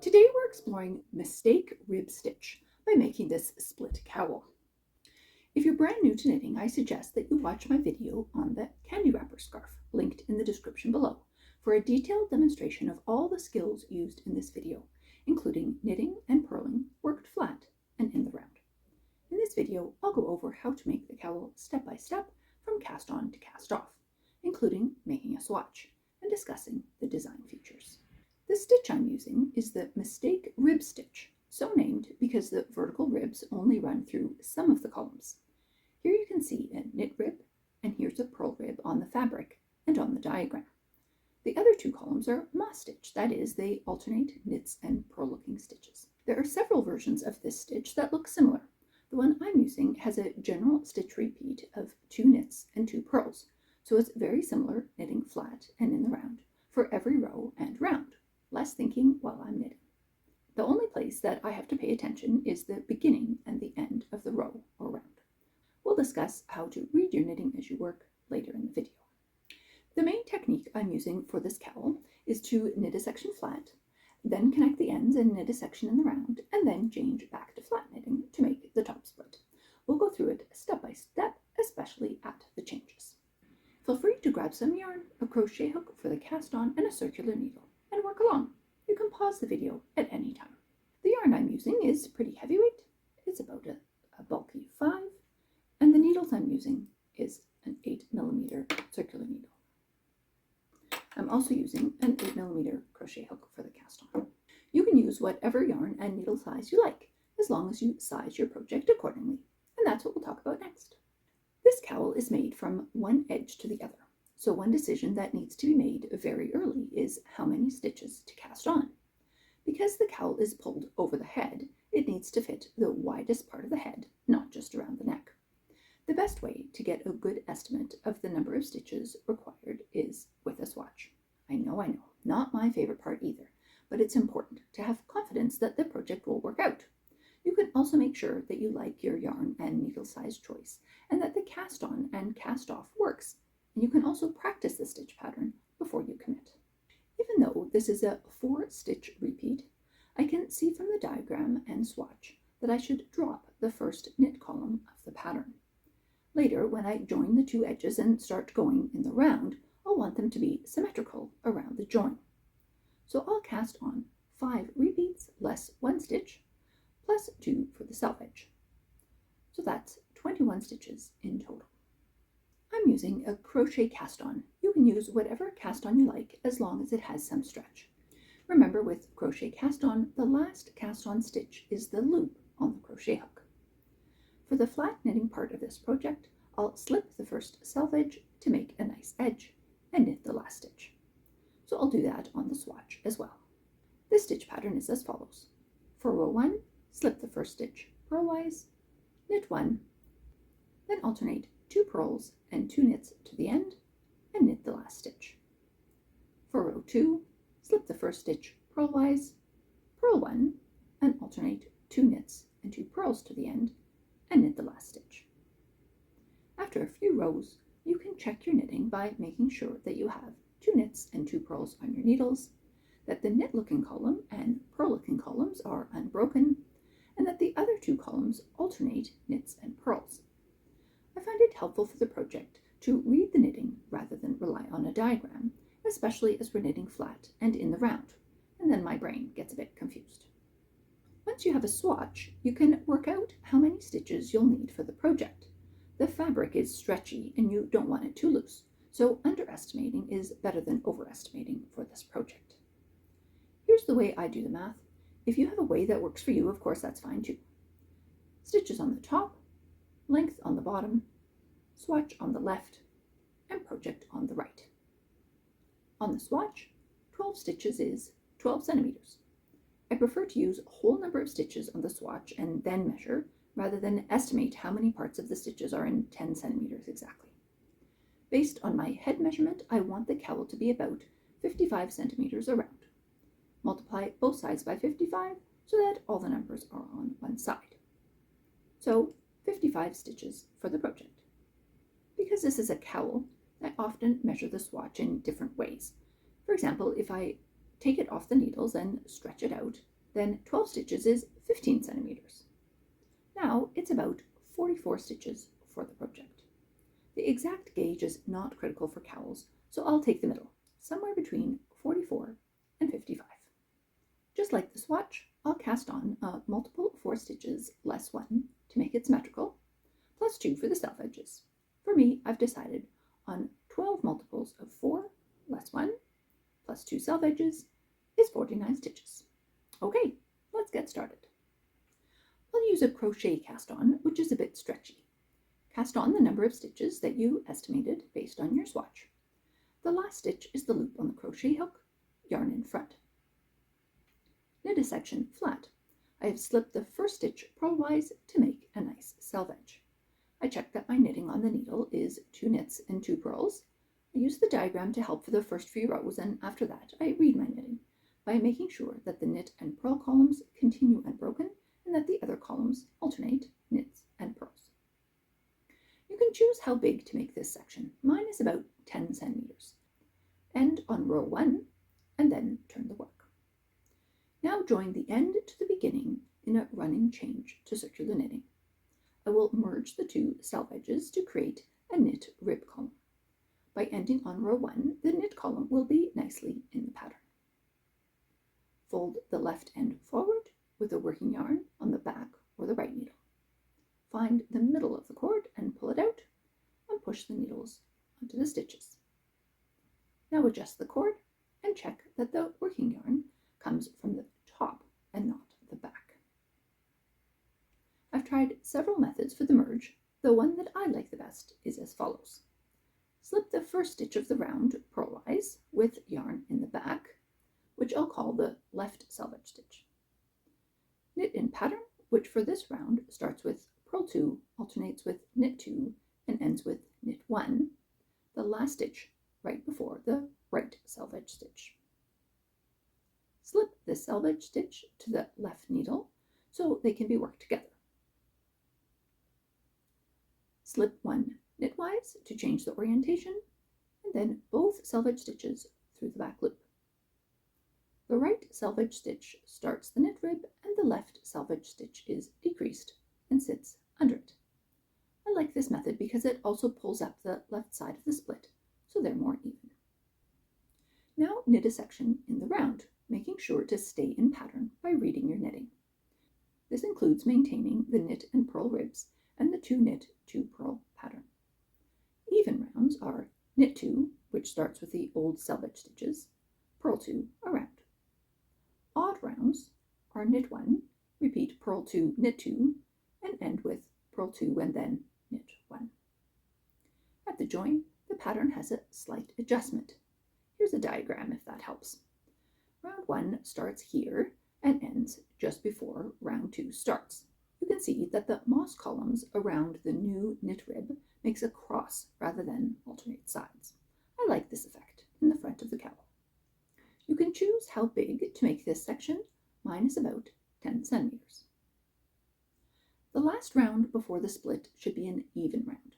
Today we're exploring Mistake Rib Stitch by making this split cowl. If you're brand new to knitting, I suggest that you watch my video on the candy wrapper scarf, linked in the description below, for a detailed demonstration of all the skills used in this video, including knitting and purling, worked flat and in the round. In this video, I'll go over how to make the cowl step by step from cast on to cast off, including making a swatch and discussing the design features. The stitch I'm using is the Mistake Rib Stitch, so named because the vertical ribs only run through some of the columns. Here you can see a knit rib, and here's a purl rib on the fabric and on the diagram. The other two columns are moss stitch, that is, they alternate knits and purl-looking stitches. There are several versions of this stitch that look similar. The one I'm using has a general stitch repeat of 2 knits and 2 purls, so it's very similar knitting flat and in the round for every row and round. Less thinking while I'm knitting. The only place that I have to pay attention is the beginning and the end of the row or round. We'll discuss how to read your knitting as you work later in the video. The main technique I'm using for this cowl is to knit a section flat, then connect the ends and knit a section in the round, and then change back to flat knitting to make the top split. We'll go through it step by step, especially at the changes. Feel free to grab some yarn, a crochet hook for the cast on, and a circular needle, and work along. You can pause the video at any time. The yarn I'm using is pretty heavyweight. It's about a bulky 5, and the needles I'm using is an 8mm circular needle. I'm also using an 8mm crochet hook for the cast on. You can use whatever yarn and needle size you like, as long as you size your project accordingly, and that's what we'll talk about next. This cowl is made from one edge to the other. So one decision that needs to be made very early is how many stitches to cast on. Because the cowl is pulled over the head, it needs to fit the widest part of the head, not just around the neck. The best way to get a good estimate of the number of stitches required is with a swatch. I know, not my favorite part either, but it's important to have confidence that the project will work out. You can also make sure that you like your yarn and needle size choice, and that the cast on and cast off works. And you can also practice the stitch pattern before you commit. Even though this is a 4-stitch repeat, I can see from the diagram and swatch that I should drop the first knit column of the pattern. Later, when I join the 2 edges and start going in the round, I'll want them to be symmetrical around the join. So I'll cast on 5 repeats less 1 stitch, plus 2 for the self edge. So that's 21 stitches in total. I'm using a crochet cast on. You can use whatever cast on you like as long as it has some stretch. Remember, with crochet cast on, the last cast on stitch is the loop on the crochet hook. For the flat knitting part of this project, I'll slip the first self edge to make a nice edge and knit the last stitch. So I'll do that on the swatch as well. This stitch pattern is as follows. For row 1, slip the first stitch purlwise, knit 1, then alternate 2 purls and 2 knits to the end, and knit the last stitch. For row 2, slip the first stitch purlwise, purl 1, and alternate 2 knits and 2 purls to the end, and knit the last stitch. After a few rows, you can check your knitting by making sure that you have 2 knits and 2 purls on your needles, that the knit-looking column and purl-looking columns are unbroken, and that the other 2 columns alternate knits and purls. I find it helpful for the project to read the knitting rather than rely on a diagram, especially as we're knitting flat and in the round, and then my brain gets a bit confused. Once you have a swatch, you can work out how many stitches you'll need for the project. The fabric is stretchy and you don't want it too loose, so underestimating is better than overestimating for this project. Here's the way I do the math. If you have a way that works for you, of course that's fine too. Stitches on the top, length on the bottom, swatch on the left, and project on the right. On the swatch, 12 stitches is 12 centimeters. I prefer to use a whole number of stitches on the swatch and then measure, rather than estimate how many parts of the stitches are in 10 centimeters exactly. Based on my head measurement, I want the cowl to be about 55 centimeters around. Multiply both sides by 55 so that all the numbers are on one side. So 55 stitches for the project. Because this is a cowl, I often measure the swatch in different ways. For example, if I take it off the needles and stretch it out, Then 12 stitches is 15 centimeters. Now it's about 44 stitches for the project. The exact gauge is not critical for cowls, so I'll take the middle, somewhere between 44 and 55. Just like the swatch, I'll cast on a multiple 4 stitches less 1 to make it symmetrical, plus 2 for the self edges. For me, I've decided on 12 multiples of 4 less 1 plus 2 self edges is 49 stitches. Okay, let's get started. I'll use a crochet cast on, which is a bit stretchy. Cast on the number of stitches that you estimated based on your swatch. The last stitch is the loop on the crochet hook, yarn in front. Knit a section flat. I have slipped the first stitch purlwise to make a nice selvage. I check that my knitting on the needle is 2 knits and 2 purls. I use the diagram to help for the first few rows, and after that I read my knitting by making sure that the knit and purl columns continue unbroken and that the other columns alternate knits and purls. You can choose how big to make this section. Mine is about 10 centimeters. End on row 1 and then turn the work. Now join the end to the beginning in a running change to circular knitting. I will merge the 2 self edges to create a knit rib column. By ending on row 1, the knit column will be nicely in the pattern. Fold the left end forward with a working yarn on the back or the right needle. Find the middle of the cord and pull it out and push the needles onto the stitches. Now adjust the cord and check that the working yarn comes from the top and not the back. I've tried several methods for the merge. The one that I like the best is as follows. Slip the first stitch of the round purlwise with yarn in the back, which I'll call the left selvage stitch. Knit in pattern, which for this round starts with purl 2, alternates with knit 2, and ends with knit 1, the last stitch right before the right selvage stitch. Slip the selvage stitch to the left needle so they can be worked together. Slip 1 knitwise to change the orientation, and then both selvage stitches through the back loop. The right selvage stitch starts the knit rib and the left selvage stitch is decreased and sits under it. I like this method because it also pulls up the left side of the split so they're more even. Now knit a section in the round, making sure to stay in pattern by reading your knitting. This includes maintaining the knit and purl ribs and the 2 knit, 2 purl pattern. Even rounds are knit 2, which starts with the old selvage stitches, purl 2 around. Odd rounds are knit 1, repeat purl 2, knit 2, and end with purl 2 and then knit 1. At the join, the pattern has a slight adjustment. Here's a diagram if that helps. Round 1 starts here and ends just before round 2 starts. You can see that the moss columns around the new knit rib makes a cross rather than alternate sides. I like this effect in the front of the cowl. You can choose how big to make this section. Mine is about 10 centimeters. The last round before the split should be an even round.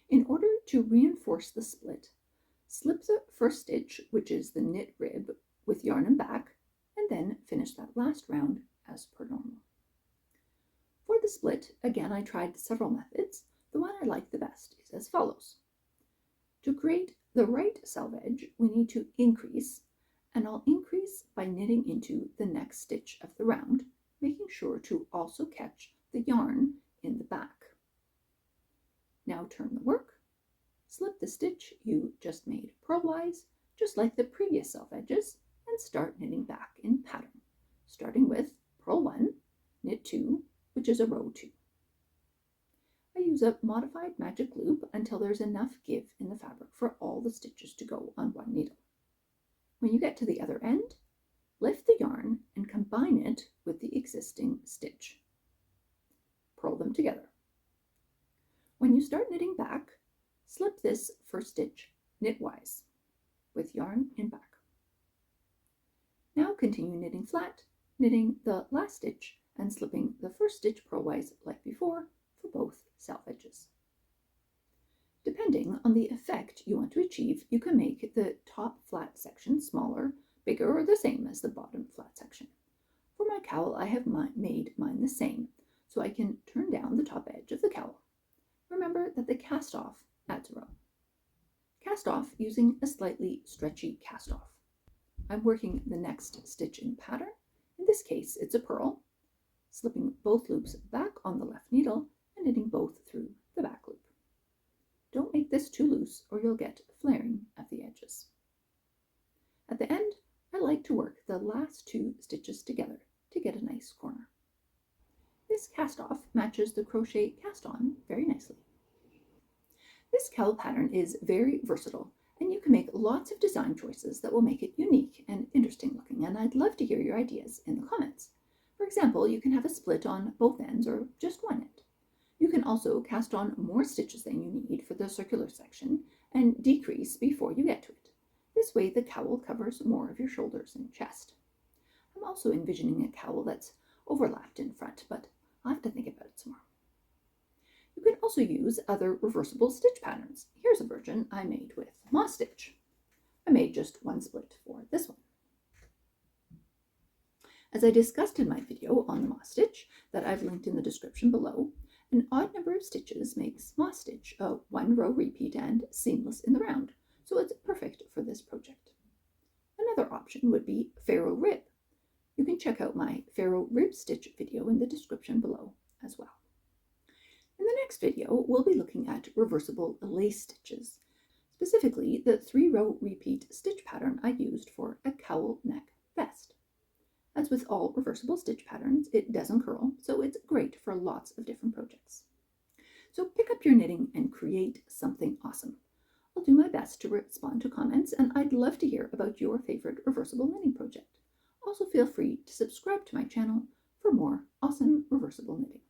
In order to reinforce the split, slip the first stitch, which is the knit rib, with yarn and back, and then finish that last round as per normal. For the split, again I tried several methods. The one I like the best is as follows. To create the right selvage, we need to increase, and I'll increase by knitting into the next stitch of the round, making sure to also catch the yarn in the back. Now turn the work, slip the stitch you just made purlwise, just like the previous selvages, and start knitting back in pattern, starting with purl 1, knit 2, which is a row 2. I use a modified magic loop until there's enough give in the fabric for all the stitches to go on one needle. When you get to the other end, lift the yarn and combine it with the existing stitch. Purl them together. When you start knitting back, slip this first stitch knitwise with yarn in back. Now continue knitting flat, knitting the last stitch and slipping the first stitch purlwise like before for both selvages. Depending on the effect you want to achieve, you can make the top flat section smaller, bigger, or the same as the bottom flat section. For my cowl, I have made mine the same, so I can turn down the top edge of the cowl. Remember that the cast off adds a row. Cast off using a slightly stretchy cast off. I'm working the next stitch in pattern. In this case, it's a purl, slipping both loops back on the left needle and knitting both through the back loop. Don't make this too loose or you'll get flaring at the edges. At the end, I like to work the last 2 stitches together to get a nice corner. This cast off matches the crochet cast on very nicely. This cowl pattern is very versatile and you can make lots of design choices that will make it unique and interesting looking, and I'd love to hear your ideas in the comments. For example, you can have a split on both ends or just one end. You can also cast on more stitches than you need for the circular section and decrease before you get to it. This way the cowl covers more of your shoulders and chest. I'm also envisioning a cowl that's overlapped in front, but I'll have to think about it some more. You can also use other reversible stitch patterns. Here's a version I made with moss stitch. I made just one split for this one. As I discussed in my video on the moss stitch that I've linked in the description below, an odd number of stitches makes moss stitch a 1-row repeat and seamless in the round, so it's perfect for this project. Another option would be ferro rib. You can check out my ferro rib stitch video in the description below as well. In the next video, we'll be looking at reversible lace stitches, specifically the 3-row repeat stitch pattern I used for a cowl neck vest. As with all reversible stitch patterns, it doesn't curl, so it's great for lots of different projects. So pick up your knitting and create something awesome. I'll do my best to respond to comments, and I'd love to hear about your favorite reversible knitting project. Also feel free to subscribe to my channel for more awesome reversible knitting.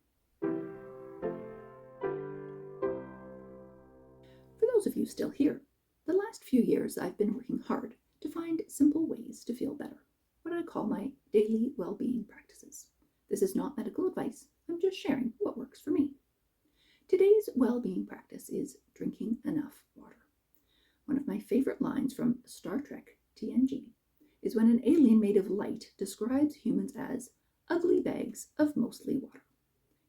For those of you still here, the last few years I've been working hard to find simple ways to feel better, what I call my daily well-being practices. This is not medical advice, I'm just sharing what works for me. Today's well-being practice is drinking enough water. One of my favorite lines from Star Trek TNG is when an alien made of light describes humans as ugly bags of mostly water.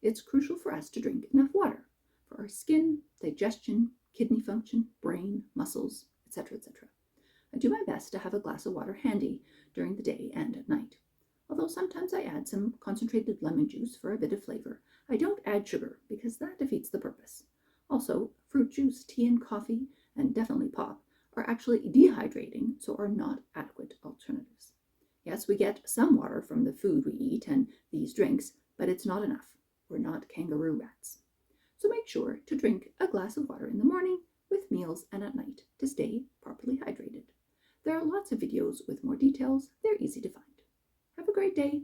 It's crucial for us to drink enough water for our skin, digestion, kidney function, brain, muscles, etc., etc. I do my best to have a glass of water handy during the day and at night. Although sometimes I add some concentrated lemon juice for a bit of flavor, I don't add sugar because that defeats the purpose. Also, fruit juice, tea and coffee, and definitely pop, are actually dehydrating, so are not adequate alternatives. Yes, we get some water from the food we eat and these drinks, but it's not enough. We're not kangaroo rats. So make sure to drink a glass of water in the morning, with meals, and at night to stay properly hydrated. There are lots of videos with more details. They're easy to find. Have a great day.